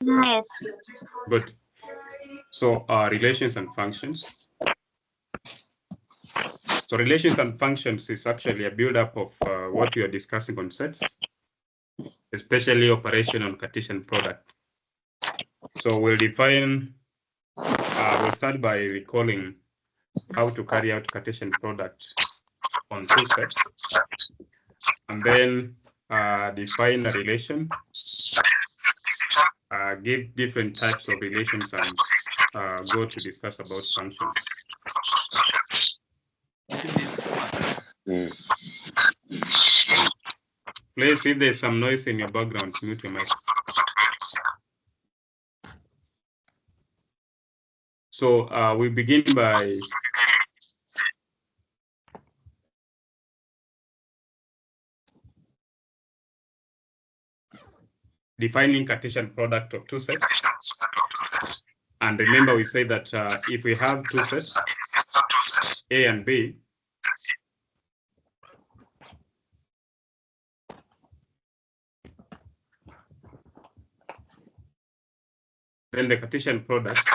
Yes. Good. So relations and functions. So relations and functions is actually a build-up of what we are discussing on sets, especially operation on Cartesian product. So we'll define, we'll start by recalling how to carry out Cartesian product on two sets, and then define a relation, give different types of relations, and go to discuss about functions. Please, if there's some noise in your background, mute your mic. So we begin by defining Cartesian product of two sets. And remember, we say that if we have two sets, A and B, then the Cartesian product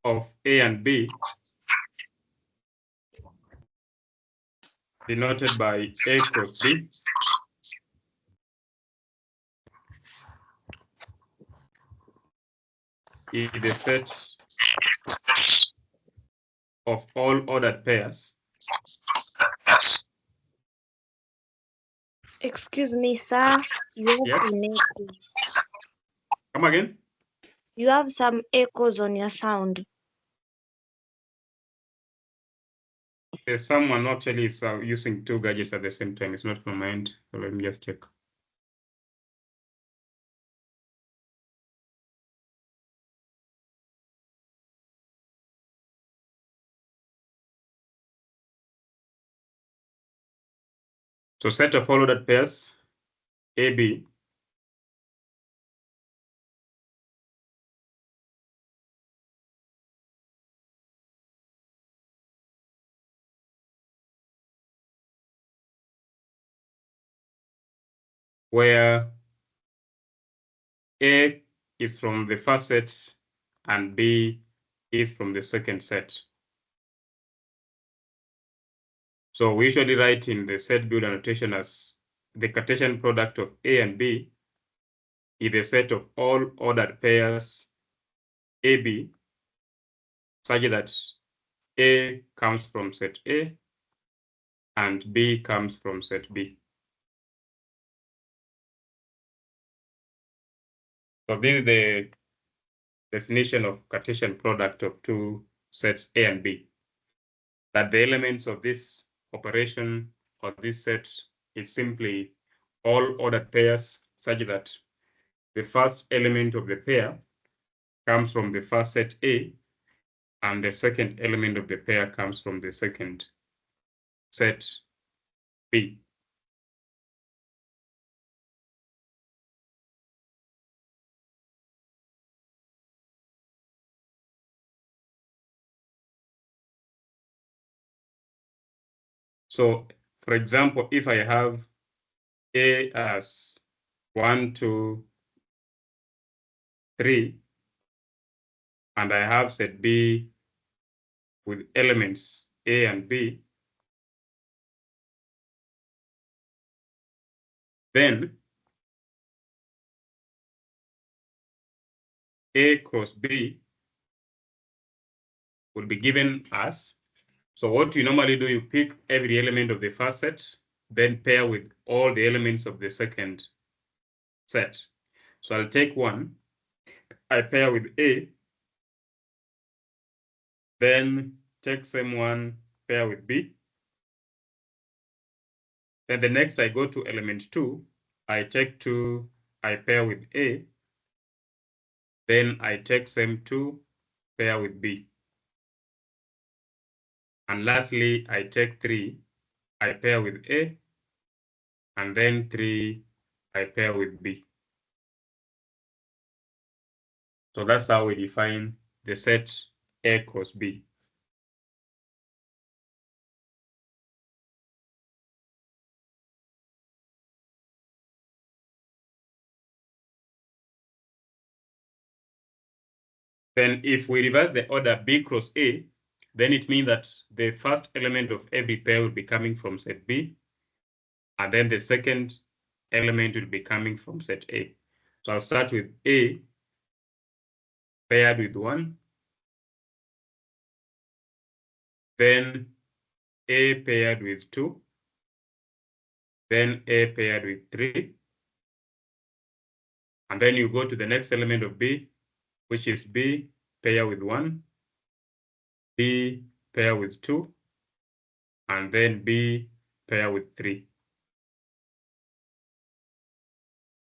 of A and B, denoted by A cross B, is the set of all ordered pairs. Excuse me, sir. You have Yes. some echoes. Come again? You have some echoes on your sound. There's someone actually is using two gadgets at the same time. It's not from my end. So let me just check. So set of all ordered pairs, AB, where A is from the first set and B is from the second set. So we usually write in the set builder notation as the Cartesian product of A and B is the set of all ordered pairs AB, such that A comes from set A and B comes from set B. So this is the definition of Cartesian product of two sets A and B, that the elements of this operation or this set is simply all ordered pairs, such that the first element of the pair comes from the first set A, and the second element of the pair comes from the second set B. So, for example, if I have A as 1, 2, 3, and I have set B with elements A and B, then A cross B will be given as, so what you normally do, you pick every element of the first set, then pair with all the elements of the second set. So I'll take 1, I pair with A, then take same 1, pair with B. Then the next I go to element 2, I take 2, I pair with A. Then I take same 2, pair with B. And lastly, I take 3, I pair with A. And then 3, I pair with B. So that's how we define the set A cross B. Then if we reverse the order B cross A, then it means that the first element of every pair will be coming from set B, and then the second element will be coming from set A. So I'll start with A paired with 1, then A paired with 2, then A paired with 3, and then you go to the next element of B, which is B pair with 1, B pair with 2, and then B pair with 3.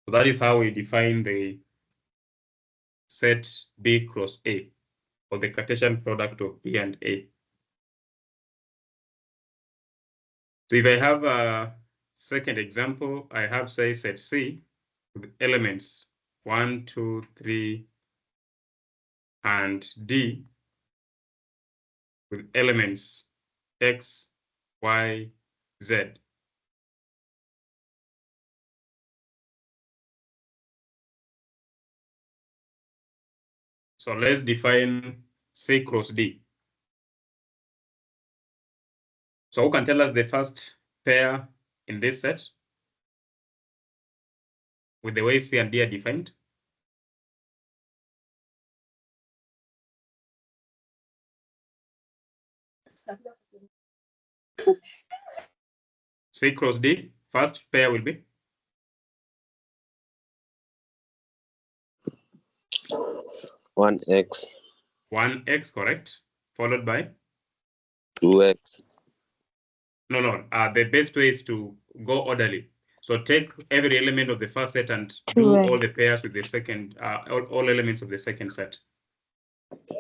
So that is how we define the set B cross A, or the Cartesian product of B and A. So if I have a second example, I have, say, set C with elements 1, 2, 3, and D with elements X, Y, Z. So let's define C cross D. So who can tell us the first pair in this set with the way C and D are defined? C cross D, first pair will be? 1x. 1x, correct. Followed by? 2x. No. The best way is to go orderly. So take every element of the first set and do all the pairs with the second, all elements of the second set.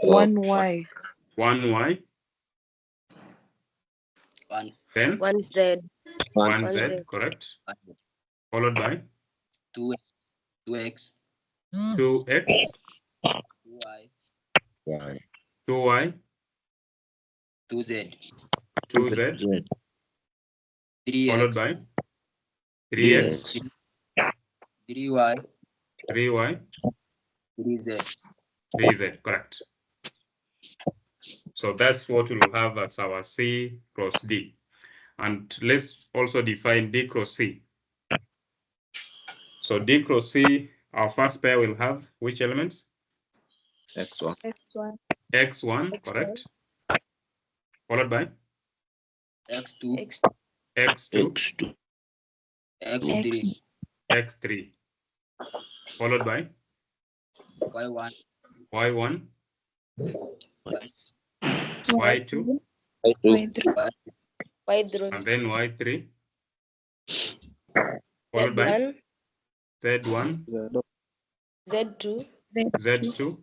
1y. 1y. 1. Then 1z. 1z, correct. Followed by 2x. 2x. 2y. 2y. 2z. 2z. 3x. Followed by 3x. 3y. 3y. 3z. 3z, correct. So that's what we'll have as our C cross D. And let's also define D cross C. So D cross C, our first pair will have which elements? x1. X1. X1, correct. Followed by x2. X2. x3. X3. Followed by y1. Y1. Y2. y3. And then Y3. Followed by Z1. z2. Z2.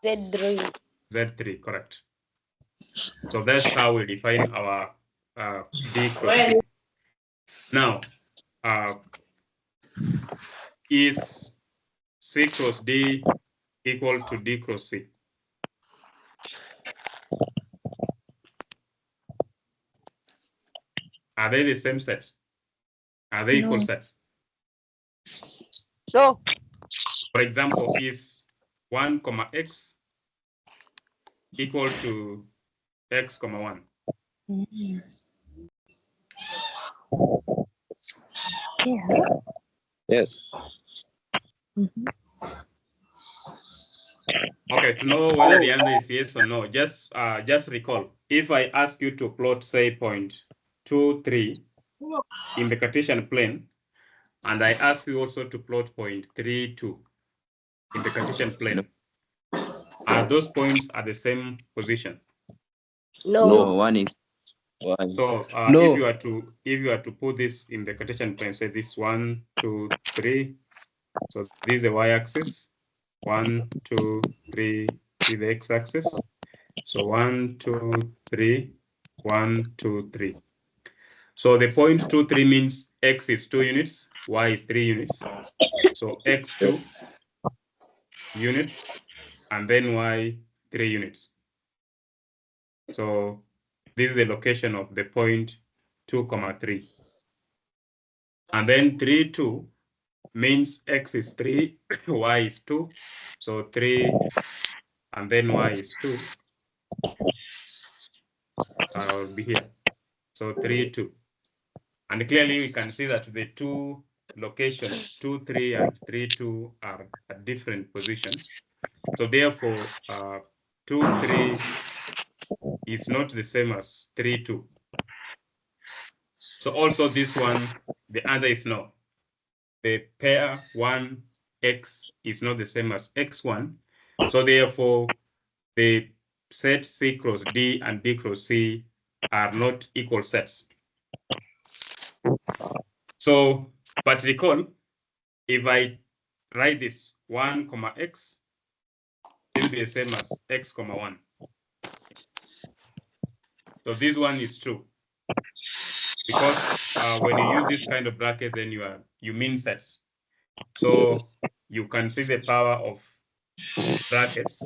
z3. Z3, correct. So that's how we define our D cross C. Now, is C cross D equal to D cross C? Are they the same sets? Are they equal sets? No. For example, is 1, x equal to x, 1? Yes. Okay, to know whether the answer is yes or no, just recall. If I ask you to plot, say, point 2, 3 in the Cartesian plane, and I ask you also to plot point 3, 2 in the Cartesian plane, are those points at the same position? No, one is one. So No. if you are to put this in the Cartesian plane, say this 1, 2, 3. So this is the y-axis. 1, 2, 3 is the x-axis. So 1, 2, 3, 1, 2, 3. So the point 2, 3 means x is 2 units, y is 3 units. So x 2 units, and then y 3 units. So this is the location of the point 2, 3. And then 3, 2 means x is 3, y is 2. So 3, and then y is 2, will be here. So 3, 2. And clearly we can see that the two locations, 2, 3 and 3, 2 are at different positions. So therefore, 2, 3 is not the same as 3, 2. So also this one, the answer is no. The pair 1x is not the same as x1. So therefore, the set C cross D and D cross C are not equal sets. So, but recall, if I write this 1, x, it will be the same as x, 1. So this one is true. Because when you use this kind of bracket, then you mean sets. So you can see the power of brackets.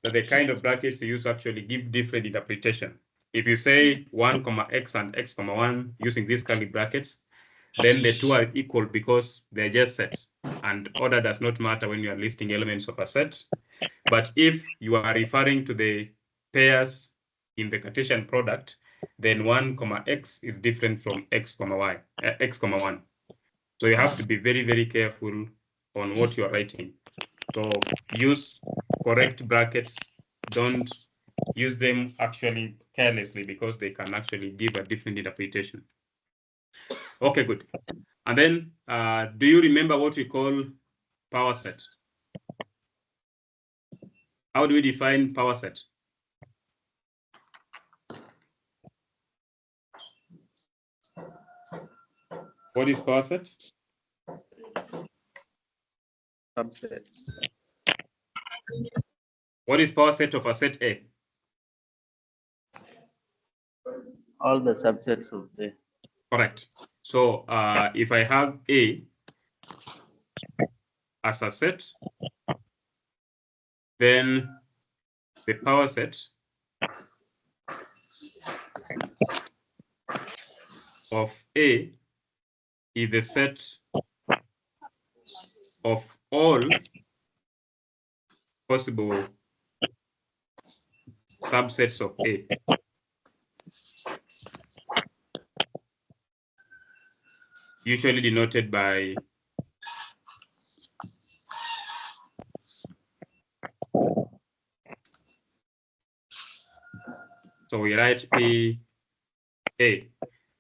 So the kind of brackets you use actually give different interpretation. If you say 1, x and x, 1 using these curly brackets, then the two are equal because they're just sets. And order does not matter when you are listing elements of a set. But if you are referring to the pairs in the Cartesian product, then 1, x is different from x, y, x, 1. So you have to be very, very careful on what you are writing. So use correct brackets. Don't use them actually carelessly because they can actually give a different interpretation. Okay, good. And then, do you remember what we call power set? How do we define power set? What is power set? Subsets. What is power set of a set A? All the subsets of A. Correct. So if I have A as a set, then the power set of A is the set of all possible subsets of A. Usually denoted by so we write P A.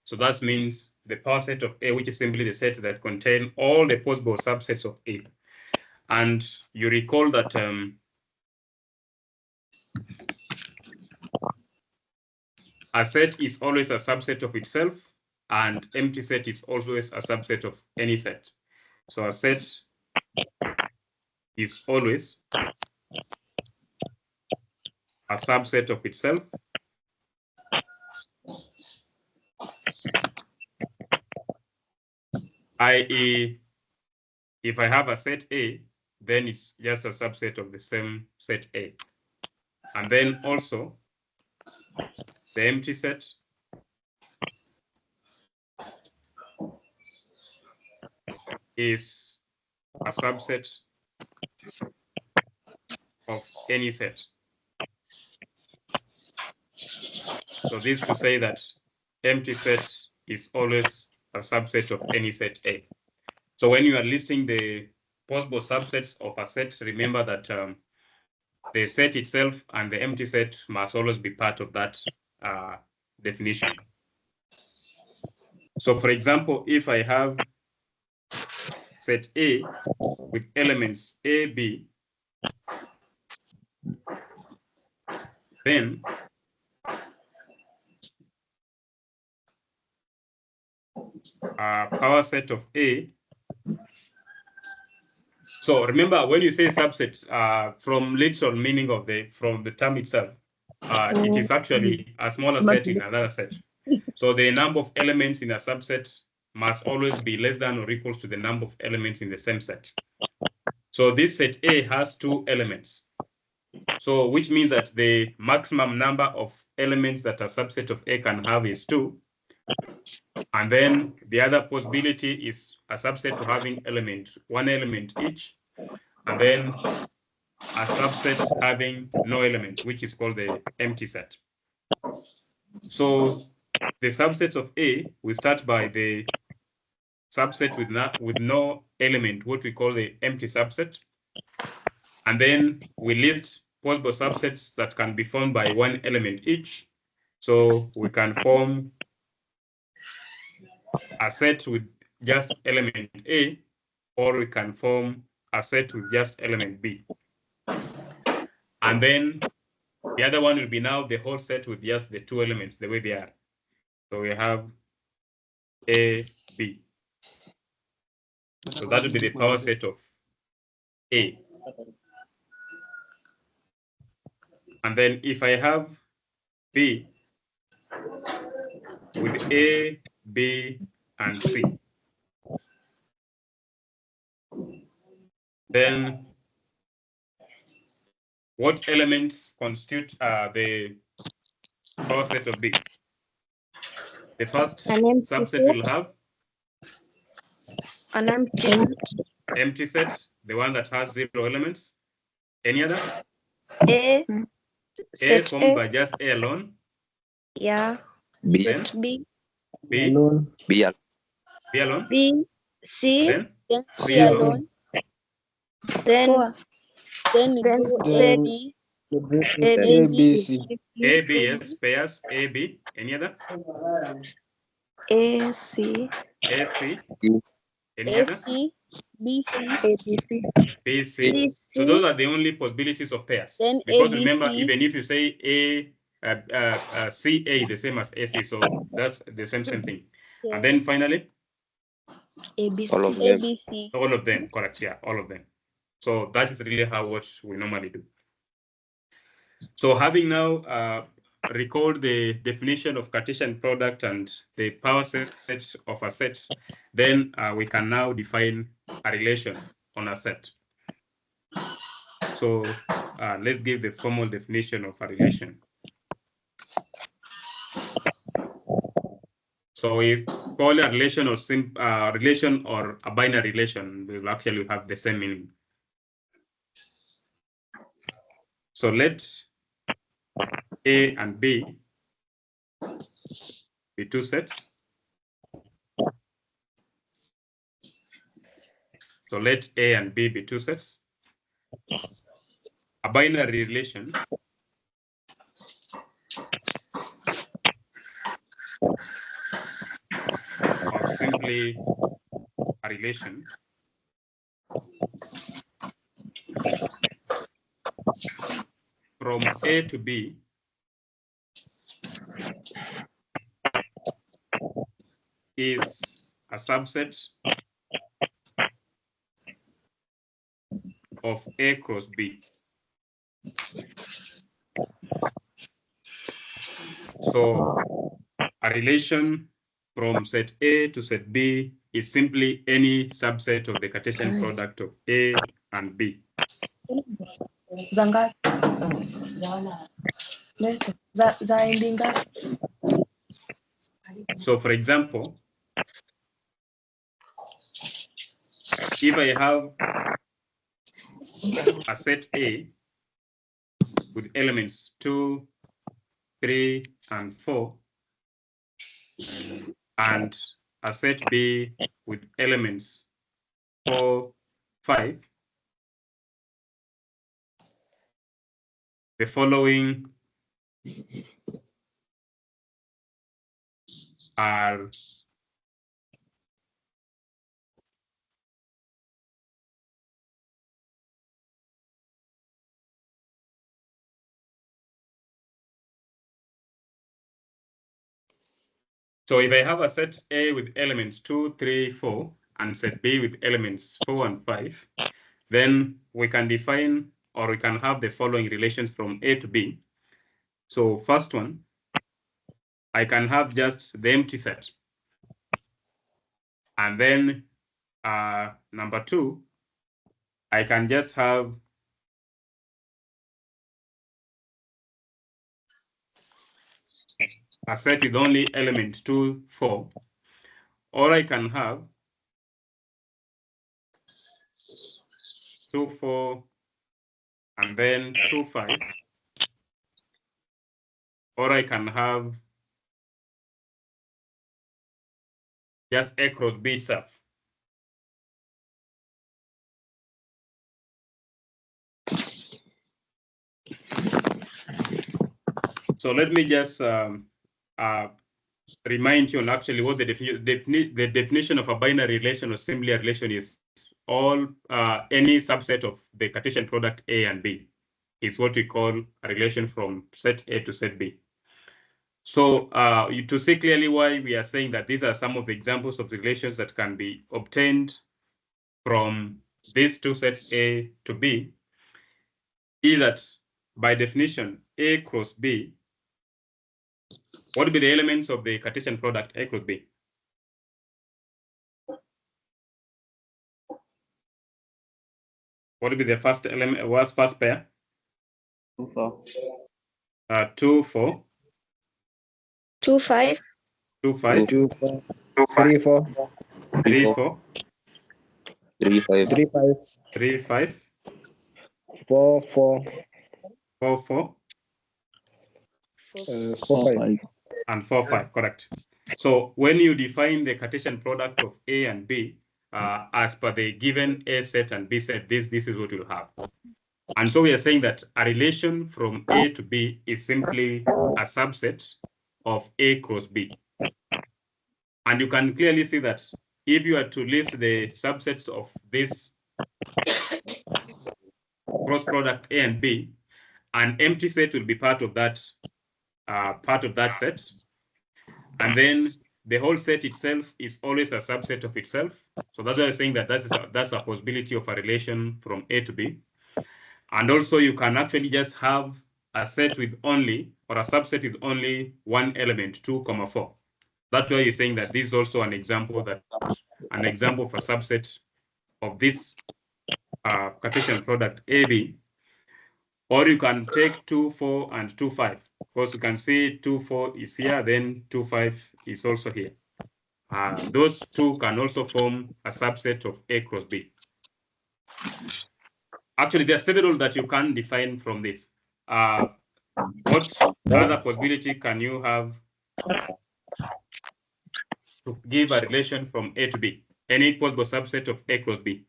So that means the power set of A, which is simply the set that contain all the possible subsets of A. And you recall that a set is always a subset of itself, and empty set is always a subset of any set. So a set is always a subset of itself, i.e., if I have a set A, then it's just a subset of the same set A. And then also, the empty set is a subset of any set. So this to say that empty set is always a subset of any set A. So when you are listing the possible subsets of a set, remember that the set itself and the empty set must always be part of that definition. So for example, if I have set A with elements A, B, then power set of A. So remember, when you say subset, from literal meaning of from the term itself, it is actually a smaller set in another set. So the number of elements in a subset must always be less than or equals to the number of elements in the same set. So this set A has 2 elements. So which means that the maximum number of elements that a subset of A can have is 2. And then the other possibility is a subset to having one element each. And then a subset having no element, which is called the empty set. So the subsets of A, we start by the subset with no element, what we call the empty subset. And then we list possible subsets that can be formed by one element each. So we can form a set with just element A, or we can form a set with just element B. And then the other one will be now the whole set with just the two elements, the way they are. So we have A, B. So that will be the power set of A. And then if I have B with A, B, and C, then what elements constitute the power set of B? The first An empty subset will have an empty set, the one that has 0 elements. Any other? A, A set formed A, by just A alone. yeah, B. Then B, B, Alone. B alone. B alone. B, C, Then Then C C alone. alone. then Then then do Then AB. the break A, is B, A, B, C. A, B, yes, pairs A, B. Any other? A, C, A, C. B. Any other? AC. BC. A, B, C, B, C. B, So C, those are the only possibilities of pairs. Then Because ABC. remember, even if you say CA, the same as AC, so that's the same thing. And then finally, ABC. All of them. ABC. all of them, correct, yeah, all of them. So that is really how what we normally do. So having now recalled the definition of Cartesian product and the power set of a set, then we can now define a relation on a set. So let's give the formal definition of a relation. So we call a relation or relation or a binary relation will actually have the same meaning. So let A and B be two sets. So let A and B be two sets. A binary relation or simply a relation from A to B is a subset of A cross B. So a relation from set A to set B is simply any subset of the Cartesian product of A and B. So for example, if I have a set A with elements 2, 3, and 4, and a set B with elements 4, 5, the following are so if I have a set A with elements 2, 3, 4, and set B with elements 4 and 5, then we can define or we can have the following relations from A to B. So first one, I can have just the empty set. And then number 2, I can just have a set with only element 2, 4, or I can have 2, 4, and then 2, 5. Or I can have just A cross B itself. So let me just remind you on actually what the definition of a binary relation or similar relation is. All any subset of the Cartesian product A and B is what we call a relation from set A to set B. So to see clearly why we are saying that these are some of the examples of relations that can be obtained from these two sets A to B, is that by definition A cross B, what would be the elements of the Cartesian product A cross B? What would be the first element? What's first pair? 2, 4. 2, 4. 2, 5. 2, 5. 2, 4. 3, 4. 3, 4. 3, 5. 3, 5. 4, 4. 4, 4. 4, 5. And 4, 5, correct. So when you define the Cartesian product of A and B, as per the given A set and B set, this is what you'll have. And so we are saying that a relation from A to B is simply a subset of A cross B. And you can clearly see that if you are to list the subsets of this cross product A and B, an empty set will be part of that set. And then the whole set itself is always a subset of itself. So that's why I'm saying that that's a possibility of a relation from A to B. And also you can actually just have a set with only, or a subset with only one element, 2, 4. That's why you're saying that this is also an example of a subset of this Cartesian product AB. Or you can take 2, 4 and 2, 5. Of course, you can see 2, 4 is here, then 2, 5 is also here. Those two can also form a subset of A cross B. Actually, there are several that you can define from this. What other possibility can you have to give a relation from A to B? Any possible subset of A cross B?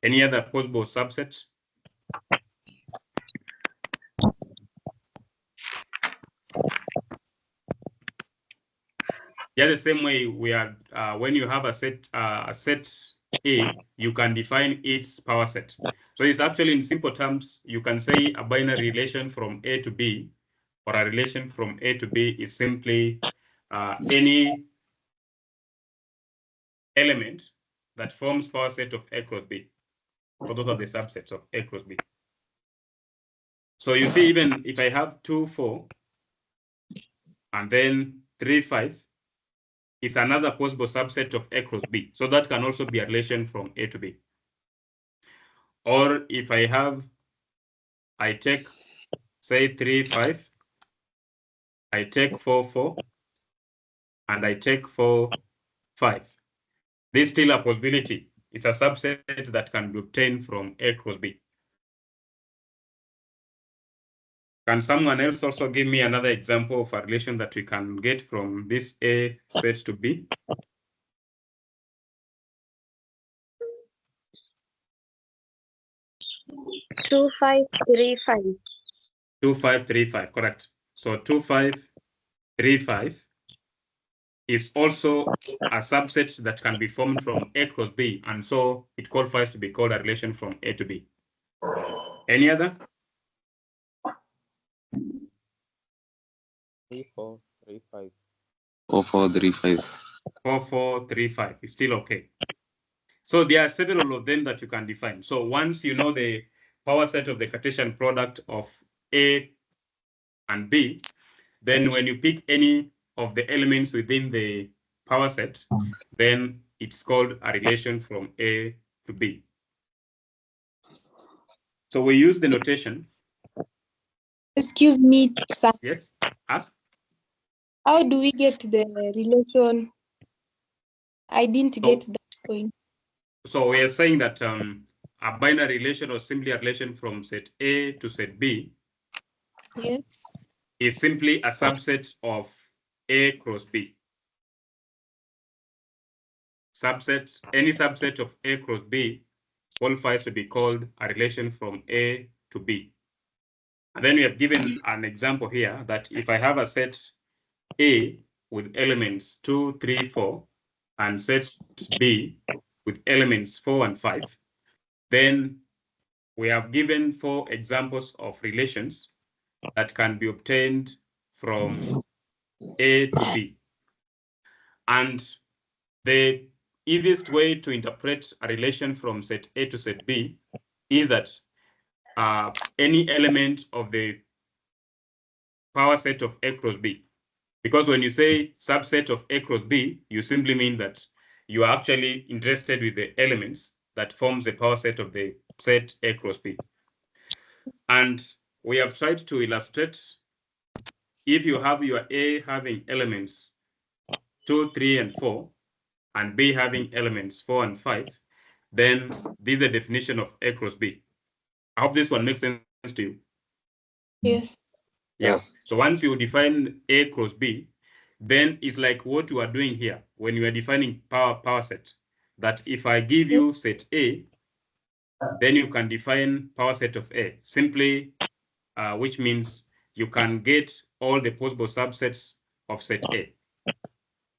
Any other possible subset? Yeah, the same way we are when you have a set A, you can define its power set. So it's actually in simple terms, you can say a binary relation from A to B, or a relation from A to B is simply any element that forms power set of A cross B. So those are the subsets of A cross B. So you see, even if I have 2, 4, and then 3, 5, is another possible subset of A cross B. So that can also be a relation from A to B. Or if I take, say, 3, 5, I take 4, 4, and I take 4, 5. This is still a possibility. It's a subset that can be obtained from A cross B. Can someone else also give me another example of a relation that we can get from this A set to B? 2, 5, 3, 5. 2, 5, 3, 5, correct. So 2, 5, 3, 5 is also a subset that can be formed from A cross B, and so it qualifies to be called a relation from A to B. Any other? 3, 4, 3, 5. 4, 4, 3, 5. 4, 4, 3, 5 is still okay. So there are several of them that you can define. So once you know the power set of the Cartesian product of A and B, then when you pick any of the elements within the power set, then it's called a relation from A to B. So we use the notation. Excuse me, sir. Yes, ask. How do we get the relation? I didn't get that point. So we are saying that a binary relation or simply a relation from set A to set B Yes. is simply a subset of A cross B. Any subset of A cross B qualifies to be called a relation from A to B. And then we have given an example here that if I have a set A with elements 2, 3, 4, and set B with elements 4 and 5, then we have given 4 examples of relations that can be obtained from A to B. And the easiest way to interpret a relation from set A to set B is that any element of the power set of A cross B. Because when you say subset of A cross B, you simply mean that you are actually interested with the elements that forms the power set of the set A cross B. And we have tried to illustrate if you have your A having elements 2, 3, and 4, and B having elements 4 and 5, then this is a definition of A cross B. I hope this one makes sense to you. Yes. Yes. So once you define A cross B, then it's like what you are doing here when you are defining power set. That if I give you set A, then you can define power set of A simply, which means you can get all the possible subsets of set A.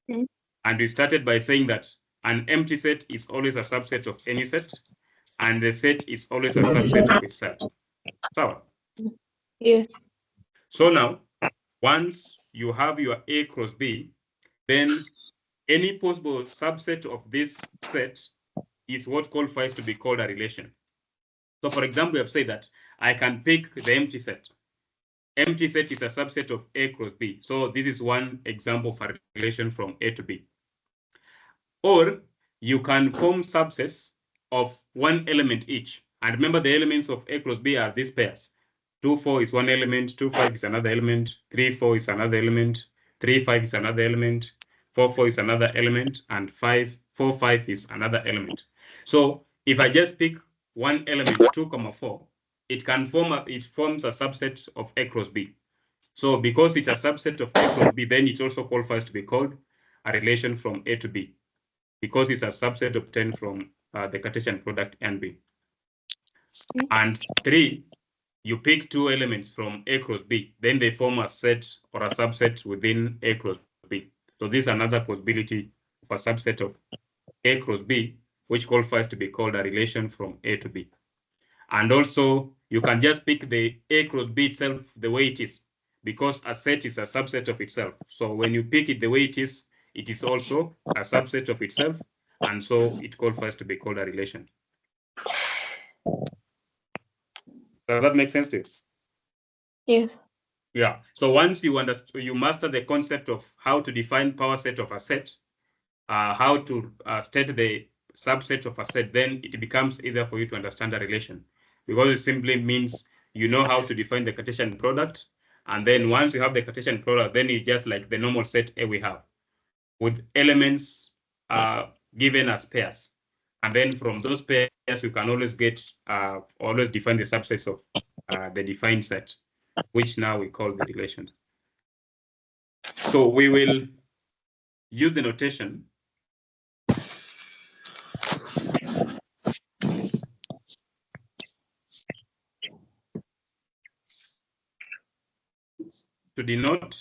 Mm. And we started by saying that an empty set is always a subset of any set, and the set is always a subset of itself. So, Yes. so now, once you have your A cross B, then any possible subset of this set is what qualifies to be called a relation. So for example, we have said that I can pick the empty set. Empty set is a subset of A cross B. So this is one example of a relation from A to B. Or you can form subsets of one element each. And remember, the elements of A cross B are these pairs. 2, 4 is one element, 2, 5 is another element, 3, 4 is another element, 3, 5 is another element, 4, 4 is another element, and 5, 4, 5 is another element. So if I just pick one element, 2, 4, it forms a subset of A cross B. So because it's a subset of A cross B, then it also qualifies to be called a relation from A to B, because it's a subset obtained from the Cartesian product NB. And 3, you pick 2 elements from A cross B, then they form a set or a subset within A cross B. So this is another possibility of a subset of A cross B, which qualifies to be called a relation from A to B. And also, you can just pick the A cross B itself the way it is, because a set is a subset of itself. So when you pick it the way it is also a subset of itself, and so it qualifies to be called a relation. Does that make sense to you? Yes. Yeah. So once you master the concept of how to define power set of a set, how to state the subset of a set, then it becomes easier for you to understand a relation, because it simply means you know how to define the Cartesian product. And then once you have the Cartesian product, then it's just like the normal set A we have, with elements given as pairs. And then from those pairs, you can always always define the subsets of the defined set, which now we call the relations. So we will use the notation to denote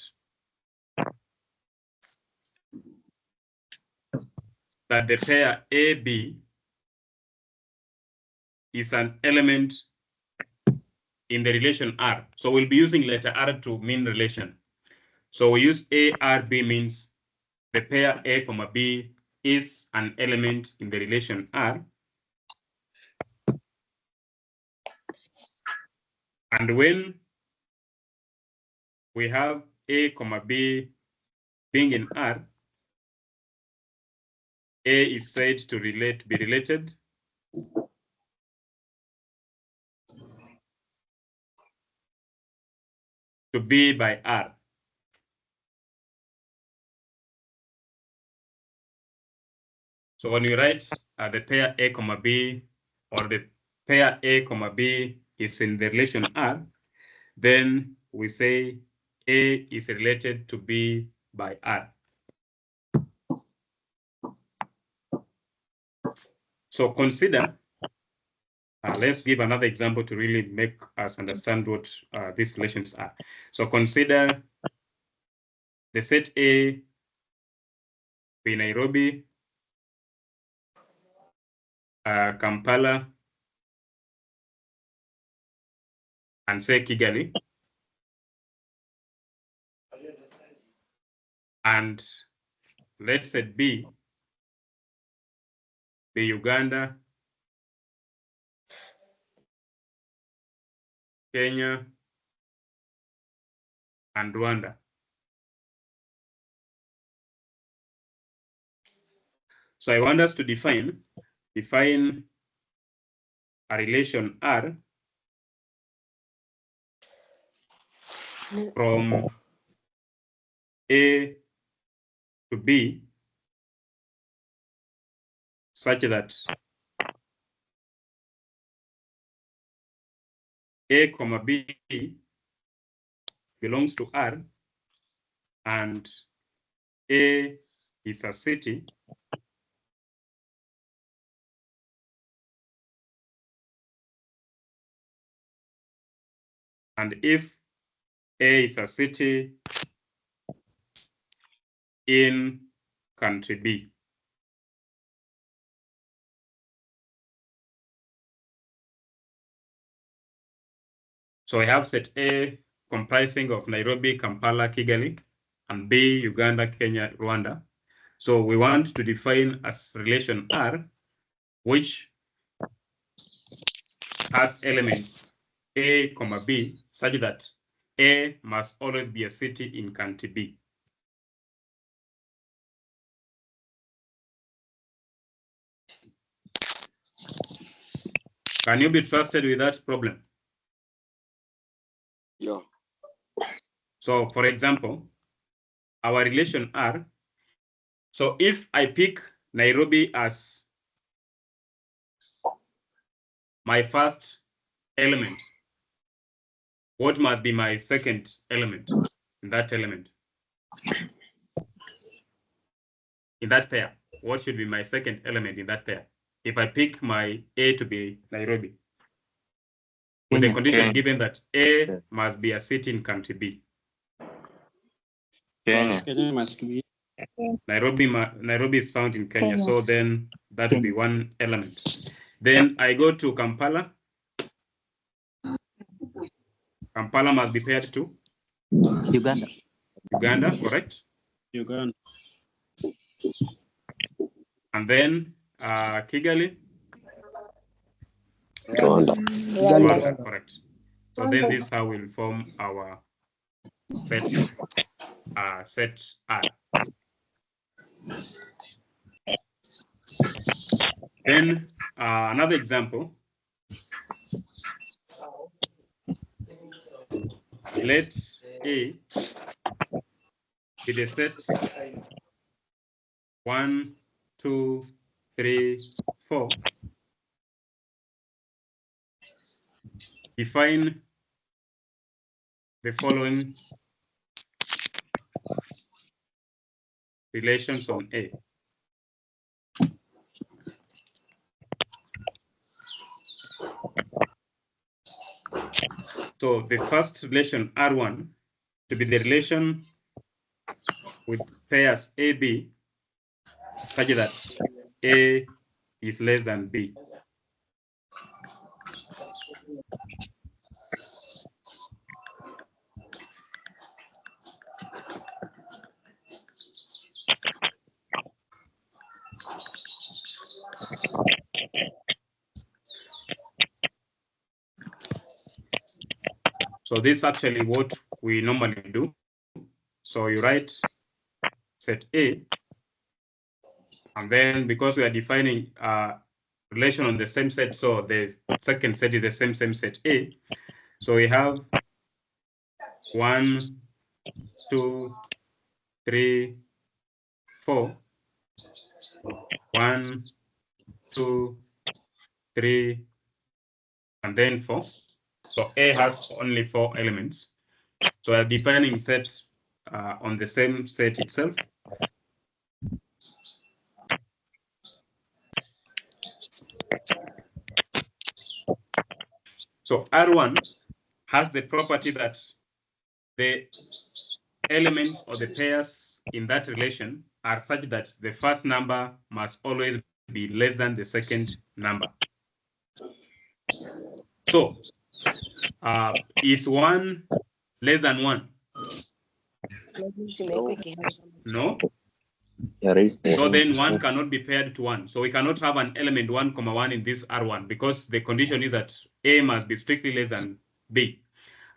that the pair AB is an element in the relation R. So we'll be using letter R to mean relation. So we use ARB means the pair A, B is an element in the relation R. And when we have A, B being in R, A is said to be related to B by R. So when you write the pair A, B, or the pair A, comma B is in the relation R, then we say A is related to B by R. So consider, let's give another example to really make us understand what these relations are. So consider the set A be Nairobi, Kampala, and say Kigali. And let's set B be Uganda, Kenya, and Rwanda. So I want us to define a relation R from A to B such that A, comma B belongs to R and A is a city and if A is a city in country B. So I have set A comprising of Nairobi, Kampala, Kigali, and B, Uganda, Kenya, Rwanda. So we want to define a relation R which has elements A, comma B such that A must always be a city in country B. Can you be trusted with that problem? Yeah. So for example, our relation R, so if I pick Nairobi as my first element, what must be my second element in that element? In that pair, what should be my second element in that pair? If I pick my A to be Nairobi, with the condition given that A must be a city in country B. Kenya must be. Nairobi is found in Kenya, so then that will be one element. Then I go to Kampala. Kampala must be paired to Uganda. Uganda, correct? Uganda. And then Kigali. Rwanda. Rwanda, correct. So then this is how we'll form our set R. Then another example. Let A be the set 1, 2, 3, 4. Define the following relations on A. So the first relation R1 to be the relation with pairs AB such that A is less than B. So this is actually what we normally do. So you write set A, and then because we are defining a relation on the same set, so the second set is the same set A. So we have 1, 2, 3, 4. 1, 2, 3, and then 4. So A has only 4 elements. So a defining set on the same set itself. So R1 has the property that the elements or the pairs in that relation are such that the first number must always be less than the second number. So is 1 less than 1? No. So then 1 cannot be paired to 1. So we cannot have an element 1, 1 in this R1 because the condition is that A must be strictly less than B.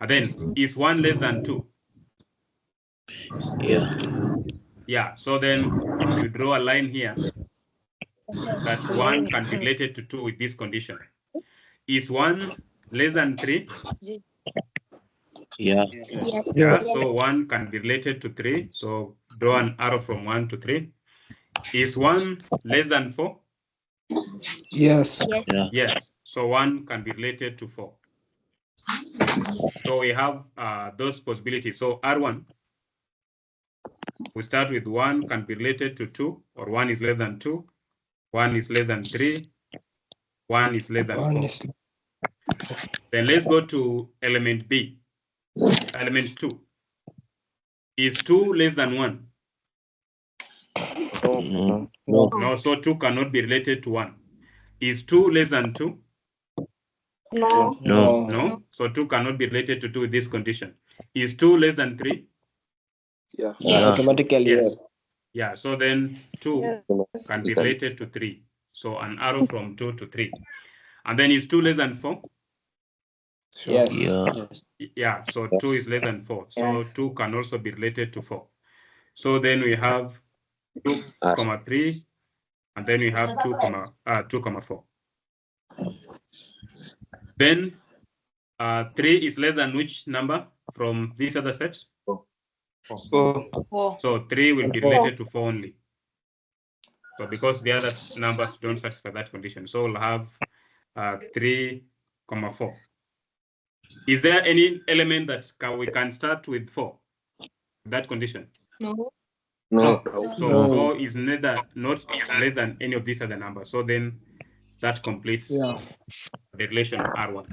And then is 1 less than 2? Yeah. So then you draw a line here that 1 can be related to 2 with this condition. Is 1 less than 3? Yeah. Yes. Yeah. So 1 can be related to 3. So draw an arrow from 1 to 3. Is 1 less than 4? Yes. Yes. So 1 can be related to 4. So we have those possibilities. So R1, we start with 1 can be related to 2, or 1 is less than 2, 1 is less than 3, 1 is less than 4. Then let's go to element B. Element 2. Is 2 less than 1? No, so 2 cannot be related to 1. Is 2 less than 2? No. No. So 2 cannot be related to 2 with this condition. Is 2 less than 3? Automatically, Yes. Yeah, so then 2 can be related to 3. So an arrow from 2 to 3. And then is 2 less than 4? Yeah, so 2 is less than 4. So 2 can also be related to 4. So then we have 2, 3, and then we have 2, 4. Then 3 is less than which number from this other set? 4. So 3 will be related to 4 only. So because the other numbers don't satisfy that condition. So we'll have 3, 4. Is there any element that we can start with 4? That condition? No. So 4 is not less than any of these other numbers. So then that completes the relation R1.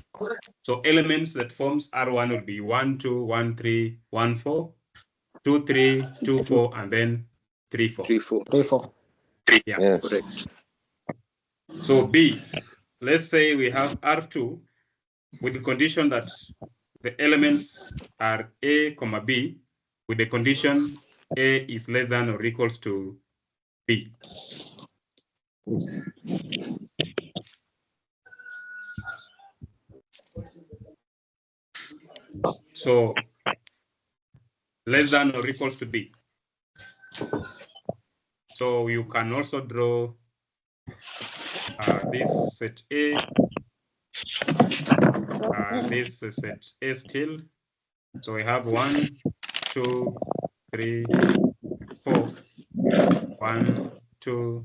So elements that forms R1 will be 1, 2, 1, 3, 1, 4, 2, 3, 2, 4, and then 3, 4. 3, 4. Yeah. Correct. So B, let's say we have R2 with the condition that the elements are A, B, with the condition A is less than or equals to B. So less than or equals to B. So you can also draw this set A, this set A still. So we have 1, 2, 3, 4. 1, 2,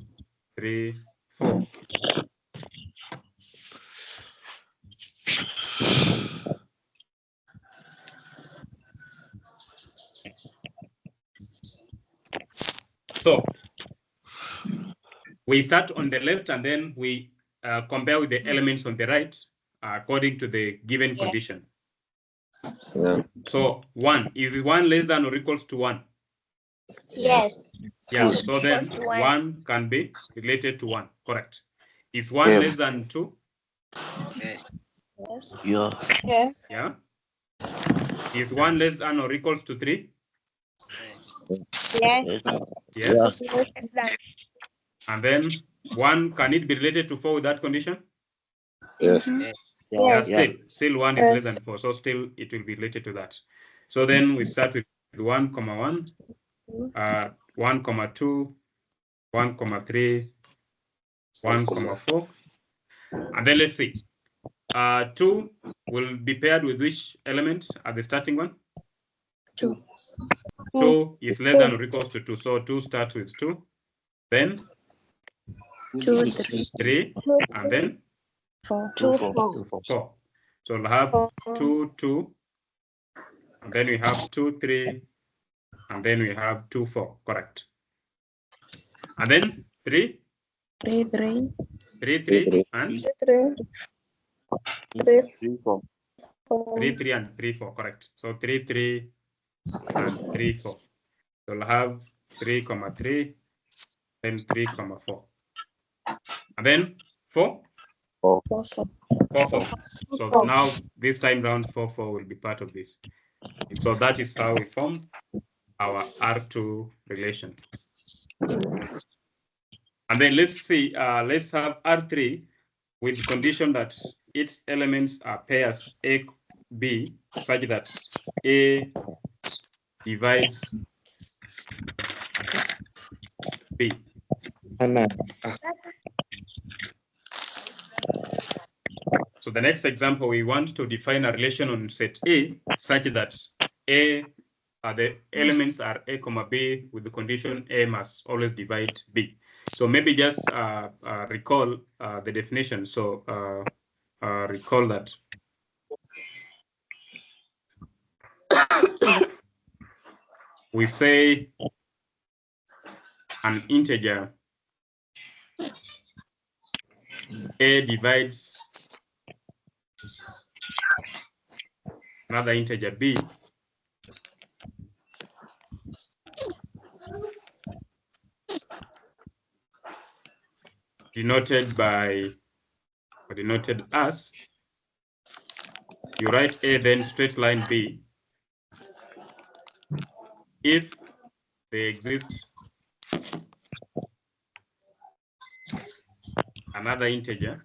3, 4. So we start on the left and then we compare with the elements on the right according to the given condition. So 1, is 1 less than or equals to 1? Yes. Yeah, so then 1 can be related to 1, correct. Is 1 less than 2? Yeah. Is 1 less than or equals to 3? Yes. Yes. Less than. And then 1, can it be related to 4 with that condition? Yes. Yeah, still 1 is less than 4, so still it will be related to that. So then we start with 1, 1, 1, 2, 1, 3, 1, 4. And then let's see. 2 will be paired with which element at the starting one? 2. 2 is less than or equals to 2. So 2 starts with 2. Then 2, 3, and then 4. 2, 4. 4. So we'll have 2, 2, and then we have 2, 3, and then we have 2, 4, correct. And then 3, 3, 3. 3, 3, and 3, 4. 3, 3, and 3, 4, correct. So 3, 3, and 3, 4. So we'll have 3, 3, then 3, 4. And then 4, 4. 4, 4. 4, 4. So now this time round 4, 4 will be part of this. So that is how we form our R2 relation. And then let's see, let's have R3 with the condition that its elements are pairs A, B, such that A divides B. So the next example, we want to define a relation on set A such that A, the elements are A, B with the condition A must always divide B. So maybe just recall the definition. So recall that. We say an integer A divides another integer B denoted as, you write A, then straight line B, if they exist another integer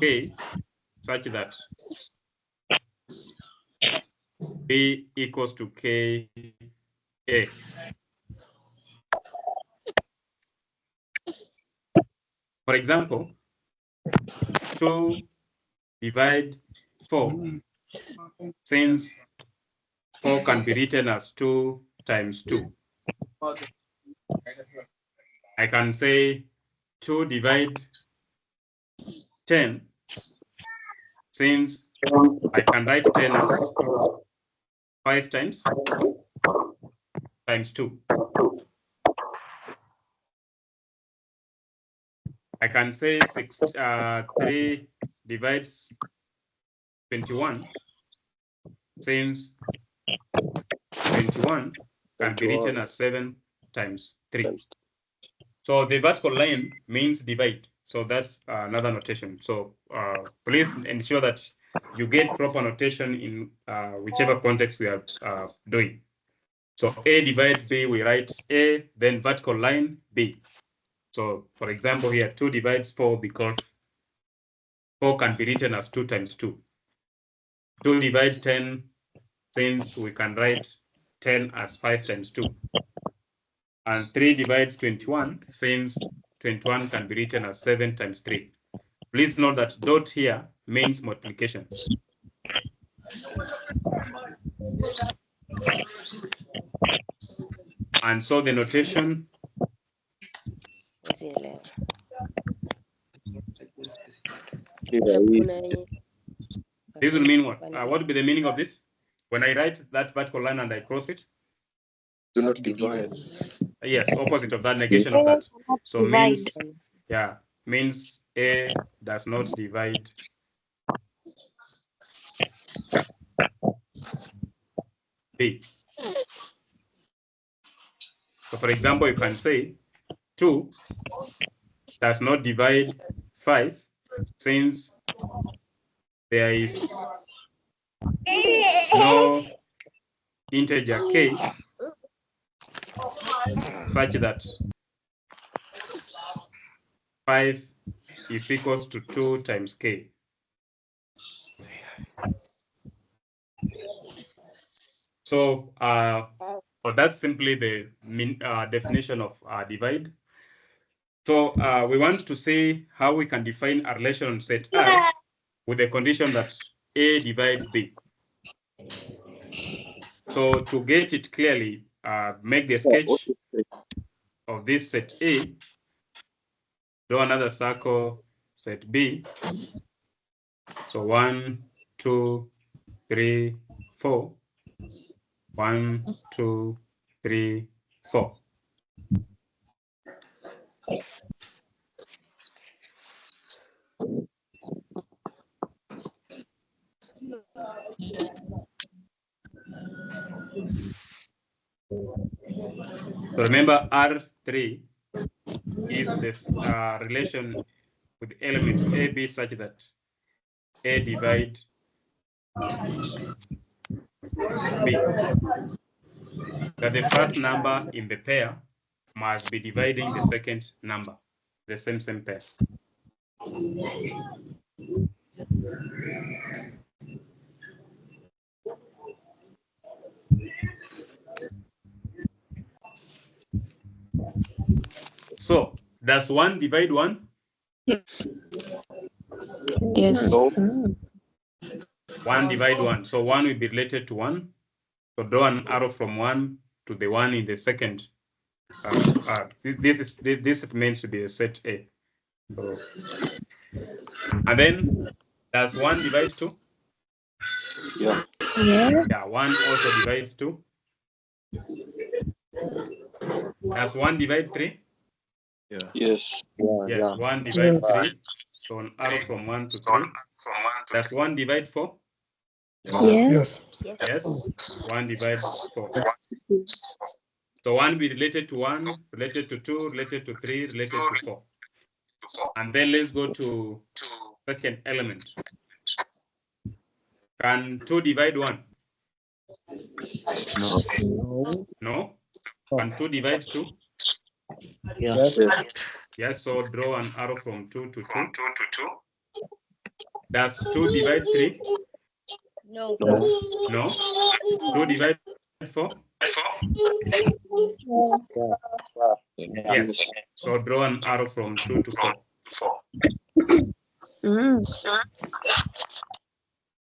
K such that B equals to K A. For example, 2 divide 4, since 4 can be written as 2 times 2. I can say 2 divide 10, since I can write 10 as 5 times 2. I can say 3 divides 21, since 21 can be written as 7 times 3. So the vertical line means divide. So that's another notation. So please ensure that you get proper notation in whichever context we are doing. So A divides B, we write A, then vertical line B. So for example here, 2 divides 4 because 4 can be written as 2 times 2. 2 divides 10, since we can write 10 as 5 times 2. And 3 divides 21, since 21 can be written as 7 times 3. Please note that dot here means multiplication. And so the notation this will mean what? What would be the meaning of this? When I write that vertical line and I cross it? Do not divide. Yes, opposite of that, negation of that. So means, yeah, means A does not divide B. So for example, you can say 2 does not divide 5, since there is no integer K such that 5 is equals to 2 times K. So that's simply the definition of divide. So we want to see how we can define a relation on set R with the condition that A divides B. So to get it clearly, make the sketch of this set A. Draw another circle, set B. So 1, 2, 3, 4. 1, 2, 3, 4. So remember, R3 is this relation with elements A, B such that A divide B. That the first number in the pair must be dividing the second number, the same pair. So does 1 divide 1? Yes. No. 1 divide 1. So 1 will be related to 1. So draw an arrow from 1 to the 1 in the second. This means to be a set A. So, and then does 1 divide 2? Yeah. Yeah. Yeah, 1 also divides 2. Does 1 divide 3? Yeah. Yes. Yeah. Yes, Yeah. 1 divides 3. So an arrow from 1 to 3. Does 1 divide 4? Yes. Yes, 1 divides 4. So 1 be related to 1, related to 2, related to 3, related to 4. And then let's go to second element. Can 2 divide 1? No. No. Can 2 divide 2? Yeah. Yes. Yes, so draw an arrow from 2 to 2. Does 2 divide 3? No. No. No. 2 divide 4? Yes. So draw an arrow from 2 to 4.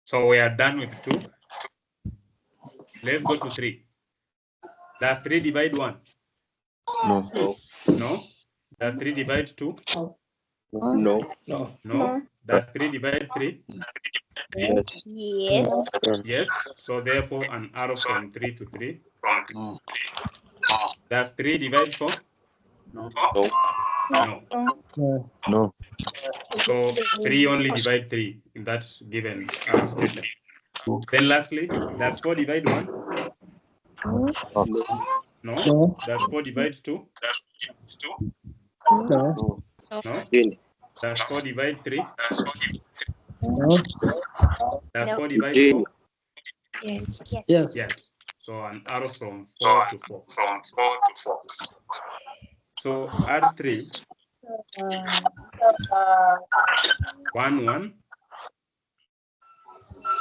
So we are done with 2. Let's go to 3. Does 3 divide 1? No. No. No. Does 3 divide 2? No. No. Does 3 divide 3? Yes. Yes. Yes. So therefore an arrow from 3 to 3. No. Does 3 divide 4? No. No. No. So 3 only divide 3 in that given statement. Then lastly, does 4 divide 1? No. Does 4 divide 2? No. No. Does 4 divide 3? Does No. 4 divide 4? Yes. Yes. So an arrow from 4 to 4. So R3, 1, 1,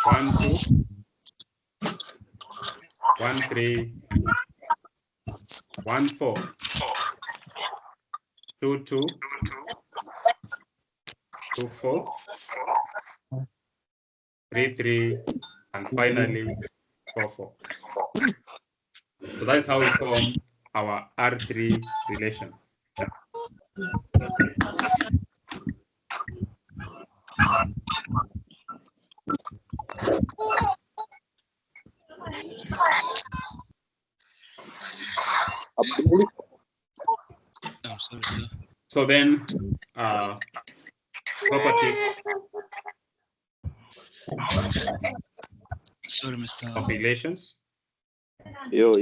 1, 2, 1, 3, 1, 4, 2, 2, 2, 4, 3, 3, and finally 4, 4. So that's how we form our R3 relation. I'm sorry, sir. So then, properties Sorry, Mr. of relations. Yo.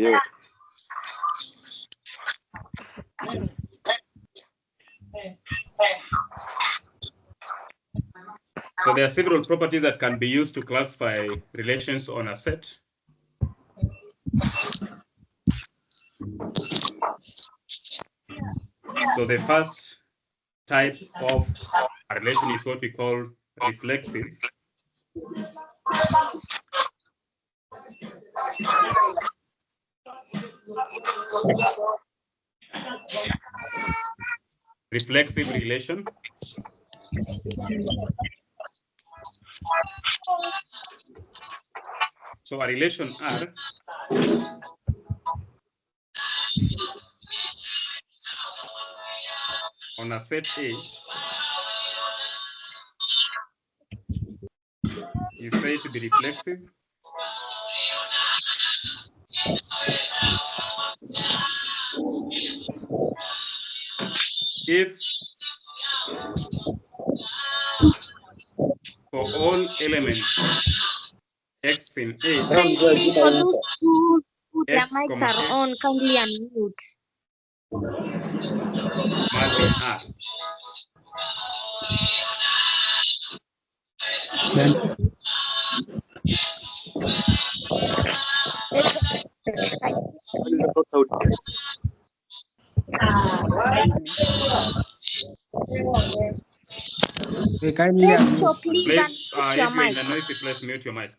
So there are several properties that can be used to classify relations on a set. So the first type of a relation is what we call reflexive. Reflexive relation. So a relation R on on a set A is said to be reflexive if for all elements x in A, Kindly, for those who their x, mics are x on, kindly unmute. must be in R. So please Please, unmute your if you're in mic. a noisy place, mute your mic.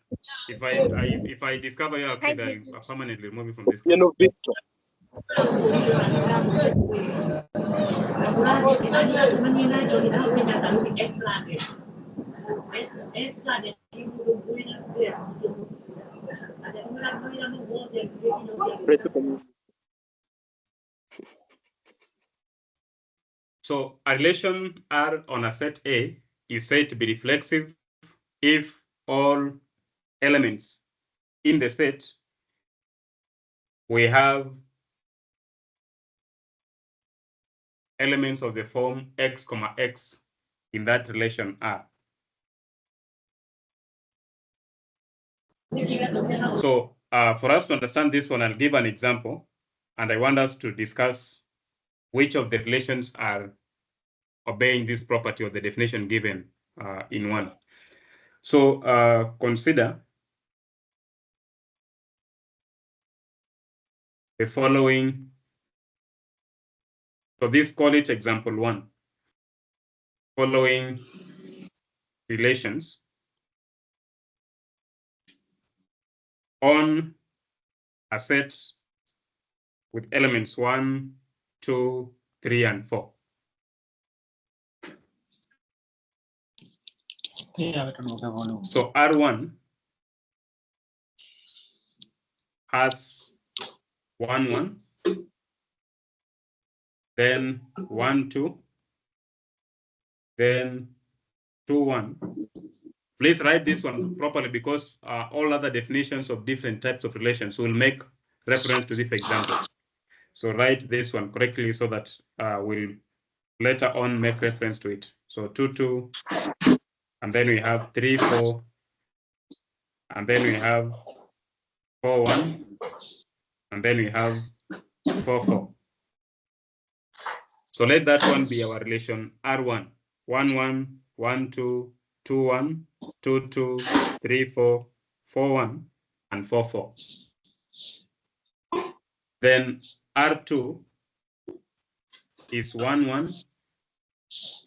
If I discover you're active, Kindly I'll mute. permanently remove you from this You class. know, Victor. So a relation R on a set A is said to be reflexive if all elements in the set we have elements of the form x, x in that relation R. So for us to understand this one, I'll give an example, and I want us to discuss which of the relations are obeying this property or the definition given in one. So consider the following. So this, call it example one. Following relations on a set with elements 1, 2, 3, and 4. So R1 has 1, 1, then 1, 2, then 2, 1. Please write this one properly, because all other definitions of different types of relations will make reference to this example. So write this one correctly so that we'll later on make reference to it. So 2, 2, and then we have 3, 4, and then we have 4, 1, and then we have 4, 4. So let that one be our relation R1. 1, 1, 1, 2, 2, 1, 2, 2, 3, 4, 4, 1, and 4, 4. Then R2 is 1, 1.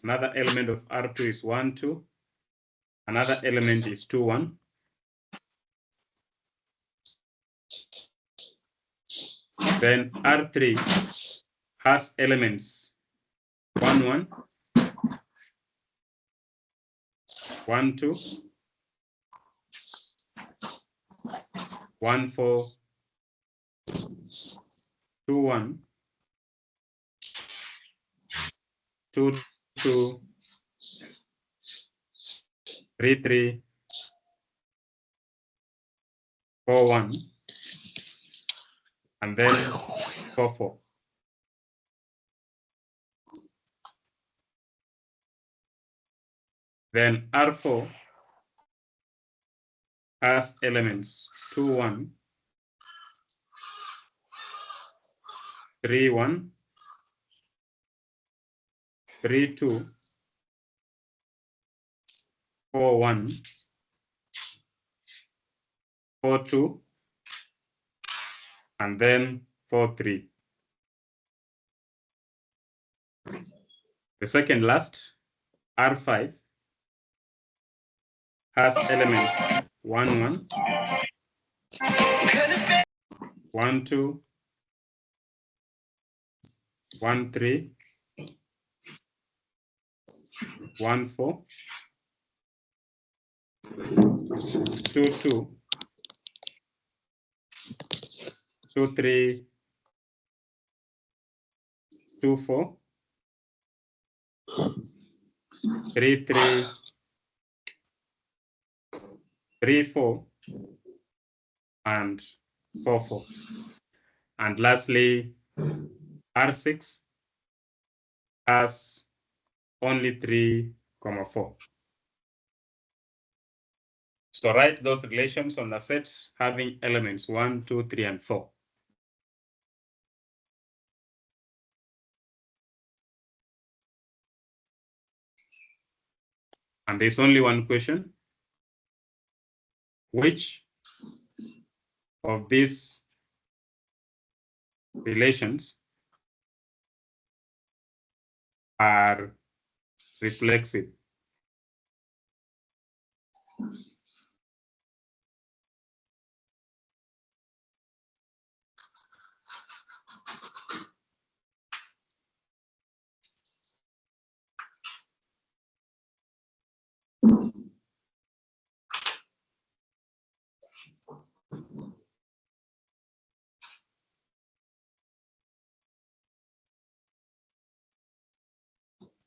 Another element of R2 is 1, 2. Another element is 2, 1. Then R3 has elements 1, 1, 1, 2, 1, 4, 2, 1, 2, 2, 3, 3, 4, 1, and then 4, 4. Then R4 has elements 2, 1, 3, 1, 3, 2, 4, 1, 4, 2, and then 4, 3. The second last, R5, has elements 1, 1, 1, 2, 1, 3, 1, 4, 2, 2, 2, 3, 2, 4, 3, 3, 3, 4, and 4, 4. And lastly, R6 has only 3, 4. So write those relations on a set having elements 1, 2, 3, and 4. And there's only one question. Which of these relations are reflexive?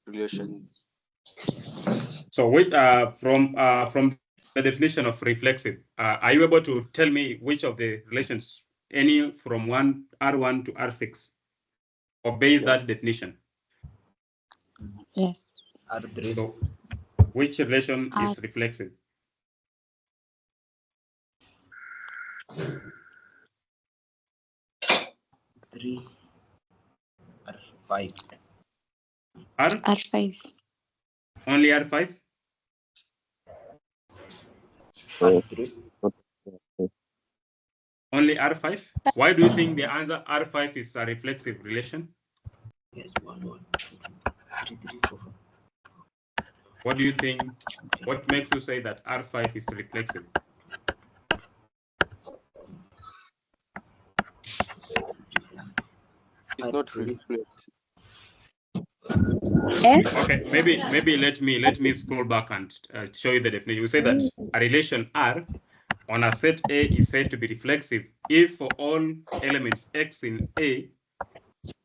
Relation. So which, from the definition of reflexive, are you able to tell me which of the relations, any from R1 to R6, obeys that definition? Yes. R3. So which relation is reflexive? R5. R5. Only R5? R3. Only R5? Why do you think the answer R5 is a reflexive relation? Yes, 1, 1, 2, 3, 3, 4, 4. What do you think? What makes you say that R5 is reflexive? It's not reflexive. Okay, maybe let me scroll back and show you the definition. You say that a relation R on a set A is said to be reflexive if for all elements X in A,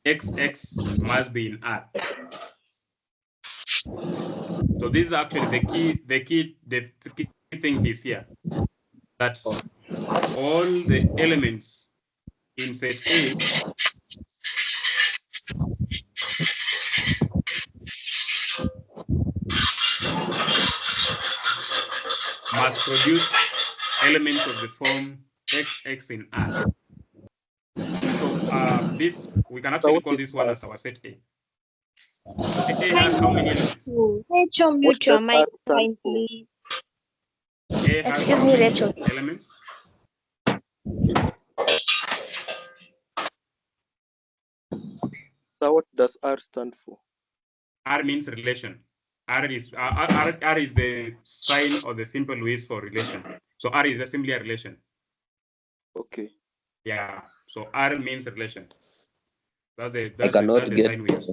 XX must be in R. So this is actually the key thing is here, that all the elements in set A must produce elements of the form XX in R. So this, we can actually call this one as our set A. Set A has how many elements? Rachel, mute your mic, kindly. A has Excuse how me, many Rachel. elements? So what does R stand for? R means relation. R is the sign or the simple ways for relation. So R is simply a relation. Okay. Yeah. So R means relation. That's the cannot get sign we use.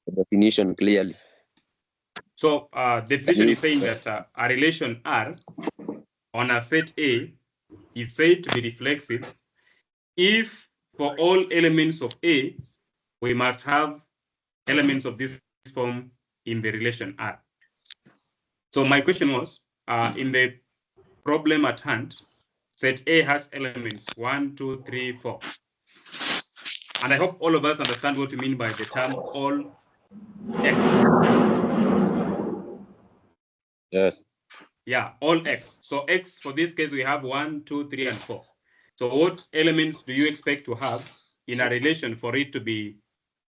the definition clearly. So definition is saying that a relation R on a set A is said to be reflexive if for all elements of A we must have elements of this form in the relation R. So my question was, in the problem at hand, set A has elements 1, 2, 3, 4. And I hope all of us understand what you mean by the term all X. Yes. Yeah, all X. So X, for this case, we have 1, 2, 3, and 4. So what elements do you expect to have in a relation for it to be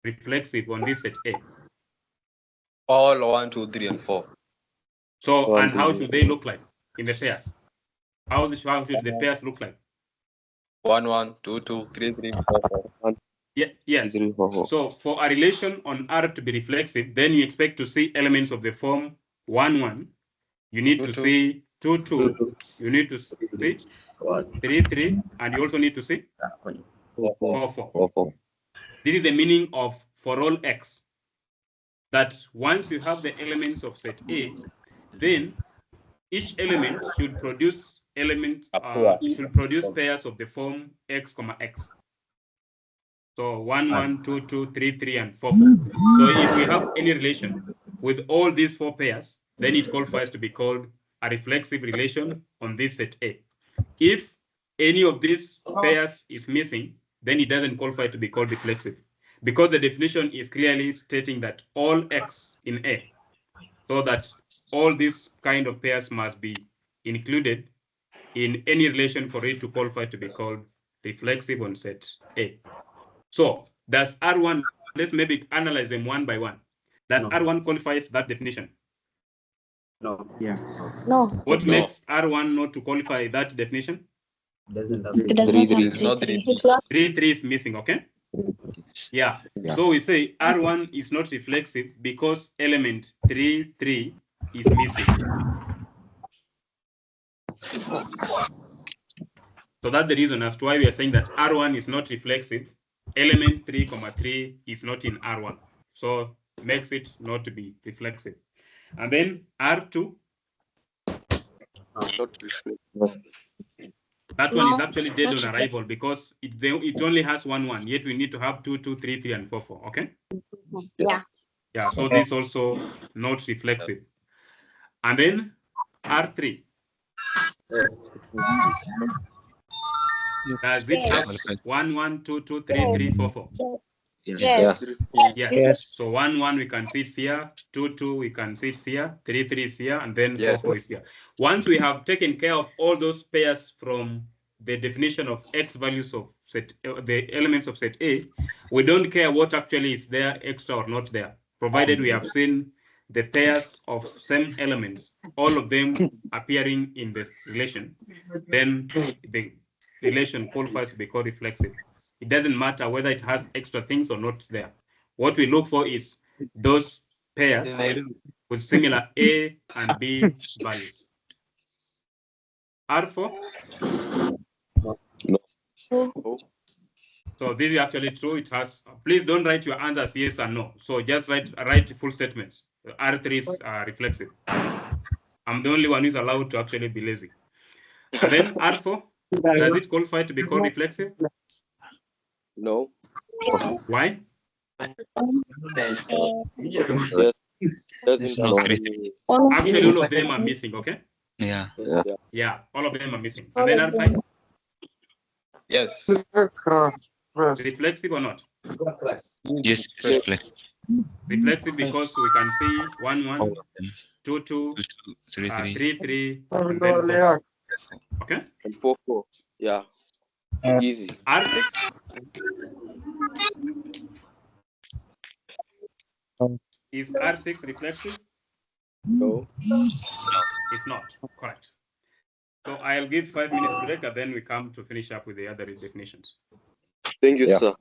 reflexive on this set A? All 1, 2, 3, and 4. So, and how should they look like in the pairs? How should the pairs look like? 1, 1, 2, 2, 3, 3, 4, 4. Yeah, yes. So for a relation on R to be reflexive, then you expect to see elements of the form 1, 1. You need to see 2, 2. You need to see 3, 3. And you also need to see 4, 4. This is the meaning of for all X. That once you have the elements of set A, then each element should produce pairs of the form X, X. So 1, 1, 2, 2, 3, 3, and 4, 4. So if we have any relation with all these 4 pairs, then it qualifies to be called a reflexive relation on this set A. If any of these pairs is missing, then it doesn't qualify to be called reflexive, because the definition is clearly stating that all X in A, so that all these kind of pairs must be included in any relation for it to qualify to be called reflexive on set A. So does R1, let's maybe analyze them one by one. Does R1 qualifies that definition? No. Yeah. No, What makes R1 not to qualify that definition? Doesn't have it does not have It's not 3, 3. 3, 3 is missing, okay? Yeah. So we say R1 is not reflexive because element 3, 3 is missing. So that's the reason as to why we are saying that R1 is not reflexive. Element 3, 3 is not in R1. So makes it not to be reflexive. And then R2. Not reflexive. That one is actually dead on arrival because it only has 1, 1. Yet we need to have 2, 2, 3, 3, and 4, 4. Okay? Yeah. Yeah, so this also not reflexive. And then R3. Does it have 1, 1, 2, 2, 3, 3, 4, 4? Yes. Yes. So 1, 1 we can see it here, 2, 2 we can see it here, 3, 3 is here, and then 4, 4 is here. Once we have taken care of all those pairs from the definition of X values of set, the elements of set A, we don't care what actually is there, extra or not there, provided we have seen the pairs of same elements, all of them appearing in this relation, then the relation qualifies to be called reflexive. It doesn't matter whether it has extra things or not there. What we look for is those pairs with similar A and B values. R4? No. So this is actually true. It has, please don't write your answers yes and no. So just write full statements. R3 is reflexive. I'm the only one who's allowed to actually be lazy. And then R4, does it qualify to be called reflexive? No. Why? Yes. Doesn't not have great. any. Actually, all of them are missing, okay? Yeah. Yeah, all of them are missing. And then R5? Yes. Reflexive or not? Yes, it's reflexive. Reflexive because we can see 1, 1, 2, 2, 3, 3. 3, 3, and then 4, 4. Okay? And 4, 4. Yeah. Easy. R6? Is R6 reflexive? No. It's not. Correct. So I'll give 5 minutes break and then we come to finish up with the other definitions. Thank you, sir.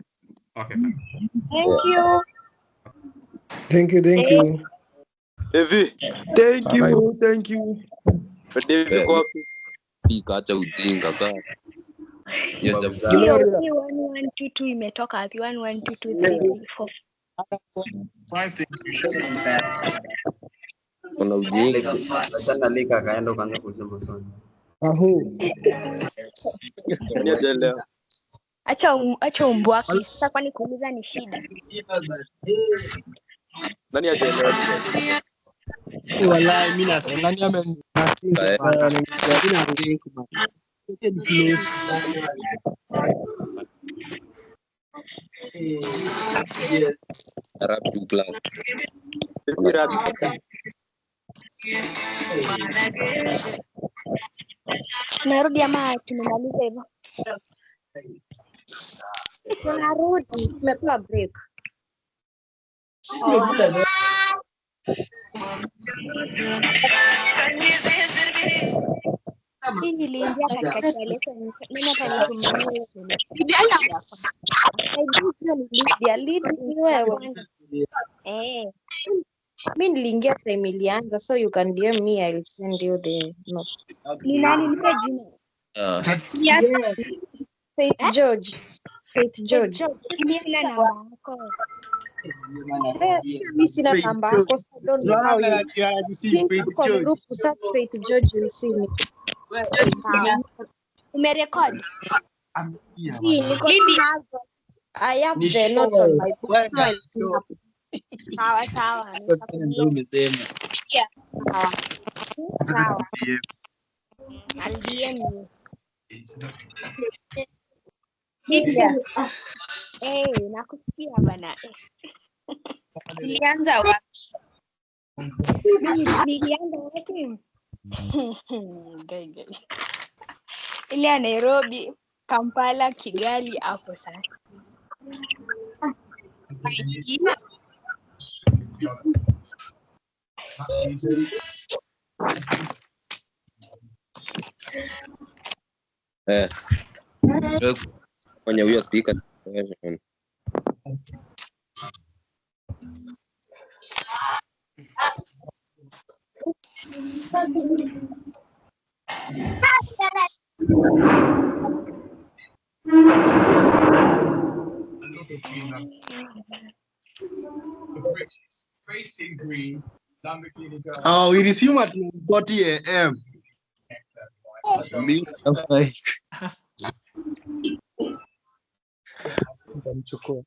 Okay, fine. Thank you. Thank you. Evi. Thank you. David, go up. Acha ujinga bana. Hiyo Hiyo jambo. 1122 imetoka wapi? 1122 Kuna ujinga. Achana lika akaenda ukaanza kuuliza maswali. Nani ajaelewa? Acha umbu wako. Sasa kwani kuuliza ni shida? Nani ajaelewa? Wallahi mimi nasema Arab 2 plus. Tunarudi ama tumemaliza hivyo? Tunarudi, tumepewa break. Si niliingia katikati ya lesson, nina pale tumemaliza. Mimi niliingia time ilianza, so you can DM me, I'll send you the note. Ni nani nipe jina? Faith George. Niona namba yako. Mimi sina namba yako, so I don't know how you. Kwa group search Faith George, will see me. Umerecord? Si, niko nazo. I have Ni the notes on my show. book, so I'll see Show. up. Sawa sawa. Sasa ndio umesema. Sawa. Sawa. I'll DM you. Yeah. Nakusikia bana. Ilianza wapi? Nilianza wapi? Ndege. Ile ya Nairobi, Kampala, Kigali hapo sasa. Fanya huyo speaker. Oh, we resume at 40 a.m. Me? Nitamchukua.